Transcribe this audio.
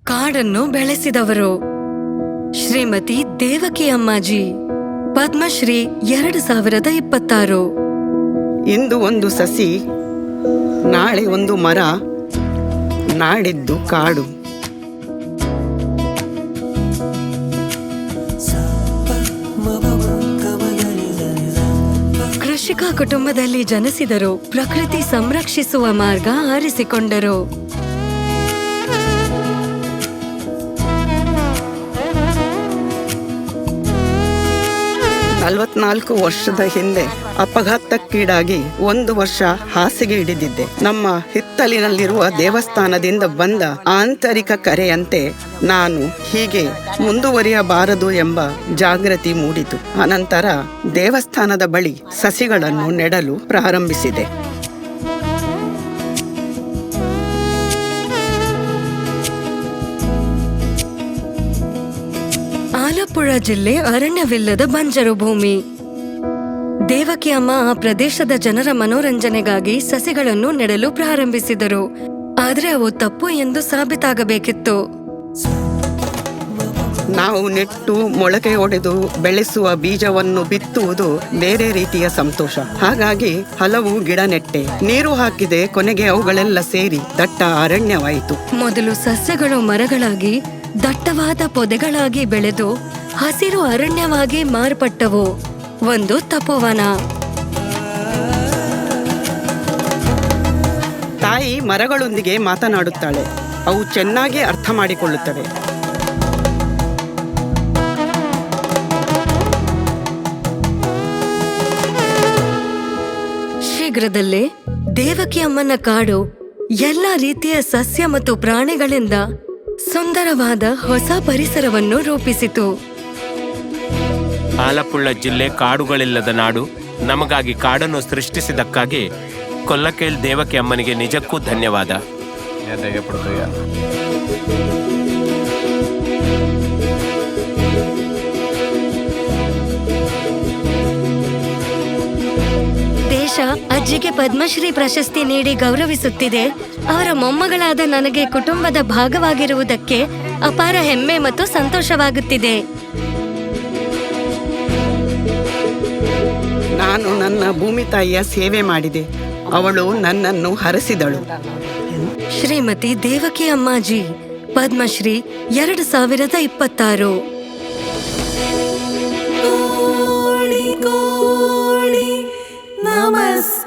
ಕಾಡನ್ನು ಬೆಳೆಸಿದವರು ಶ್ರೀಮತಿ ದೇವಕಿ ಅಮ್ಮಾಜಿ. ಪದ್ಮಶ್ರೀ 2026. ಇಂದು ಒಂದು ಸಸಿ, ನಾಳೆ ಒಂದು ಮರ, ನಾಡಿದ್ದು ಕಾಡು. ಕೃಷಿಕ ಕುಟುಂಬದಲ್ಲಿ ಜನಿಸಿದರು. ಪ್ರಕೃತಿ ಸಂರಕ್ಷಿಸುವ ಮಾರ್ಗ ಆರಿಸಿಕೊಂಡರು. 44 ವರ್ಷದ ಹಿಂದೆ ಅಪಘಾತಕ್ಕೀಡಾಗಿ 1 ವರ್ಷ ಹಾಸಿಗೆ ಹಿಡಿದಿದ್ದೆ. ನಮ್ಮ ಹಿತ್ತಲಿನಲ್ಲಿರುವ ದೇವಸ್ಥಾನದಿಂದ ಬಂದ ಆಂತರಿಕ ಕರೆಯಂತೆ ನಾನು ಹೀಗೆ ಮುಂದುವರಿಯಬಾರದು ಎಂಬ ಜಾಗೃತಿ ಮೂಡಿತು. ಅನಂತರ ದೇವಸ್ಥಾನದ ಬಳಿ ಸಸಿಗಳನ್ನು ನೆಡಲು ಪ್ರಾರಂಭಿಸಿದೆ. ಆಲಪ್ಪುಳ ಜಿಲ್ಲೆ ಅರಣ್ಯವಿಲ್ಲದ ಬಂಜರು ಭೂಮಿ. ದೇವಕಿ ಅಮ್ಮ ಆ ಪ್ರದೇಶದ ಜನರ ಮನೋರಂಜನೆಗಾಗಿ ಸಸಿಗಳನ್ನು ನೆಡಲು ಪ್ರಾರಂಭಿಸಿದರು. ಆದರೆ ಅವು ತಪ್ಪು ಎಂದು ಸಾಬೀತಾಗಬೇಕಿತ್ತು. ನಾವು ನೆಟ್ಟು ಮೊಳಕೆ ಒಡೆದು ಬೆಳೆಸುವ ಬೀಜವನ್ನು ಬಿತ್ತುವುದು ಬೇರೆ ರೀತಿಯ ಸಂತೋಷ. ಹಾಗಾಗಿ ಹಲವು ಗಿಡ ನೆಟ್ಟೆ, ನೀರು ಹಾಕಿದೆ. ಕೊನೆಗೆ ಅವುಗಳೆಲ್ಲ ಸೇರಿ ದಟ್ಟ ಅರಣ್ಯವಾಯಿತು. ಮೊದಲು ಸಸ್ಯಗಳು ಮರಗಳಾಗಿ, ದಟ್ಟವಾದ ಪೊದೆಗಳಾಗಿ ಬೆಳೆದು ಹಸಿರು ಅರಣ್ಯವಾಗಿ ಮಾರ್ಪಟ್ಟವು. ಒಂದು ತಪೋವನ. ತಾಯಿ ಮರಗಳೊಂದಿಗೆ ಮಾತನಾಡುತ್ತಾಳೆ. ಅವು ಚೆನ್ನಾಗಿ ಅರ್ಥ ಮಾಡಿಕೊಳ್ಳುತ್ತವೆ. ಶೀಘ್ರದಲ್ಲೇ ದೇವಕಿ ಅಮ್ಮನ ಕಾಡು ಎಲ್ಲ ರೀತಿಯ ಸಸ್ಯ ಮತ್ತು ಪ್ರಾಣಿಗಳಿಂದ ಸುಂದರವಾದ ಹೊಸ ಪರಿಸರವನ್ನು ರೂಪಿಸಿತು. ಆಲಪ್ಪುಳ ಜಿಲ್ಲೆ ಕಾಡುಗಳಿಲ್ಲದ ನಾಡು. ನಮಗಾಗಿ ಕಾಡನ್ನು ಸೃಷ್ಟಿಸಿದ್ದಕ್ಕಾಗಿ ಕೊಲ್ಲಕೇಲ್ ದೇವಕಿ ಅಮ್ಮನಿಗೆ ನಿಜಕ್ಕೂ ಧನ್ಯವಾದ. ದೇಶ ಅಜ್ಜಿಗೆ ಪದ್ಮಶ್ರೀ ಪ್ರಶಸ್ತಿ ನೀಡಿ ಗೌರವಿಸುತ್ತಿದೆ. ಅವರ ಮೊಮ್ಮಗಳಾದ ನನಗೆ ಕುಟುಂಬದ ಭಾಗವಾಗಿರುವುದಕ್ಕೆ ಅಪಾರ ಹೆಮ್ಮೆ ಮತ್ತು ಸಂತೋಷವಾಗುತ್ತಿದೆ. ನಾನು ನನ್ನ ಭೂಮಿ ತಾಯಿಯ ಸೇವೆ ಮಾಡಿದೆ. ಅವಳು ನನ್ನನ್ನು ಹರಸಿದಳು. ಶ್ರೀಮತಿ ದೇವಕಿ ಅಮ್ಮಾಜಿ, ಪದ್ಮಶ್ರೀ 2026. ಕೋಳಿ ಕೋಳಿ ನಮಸ್ತೆ.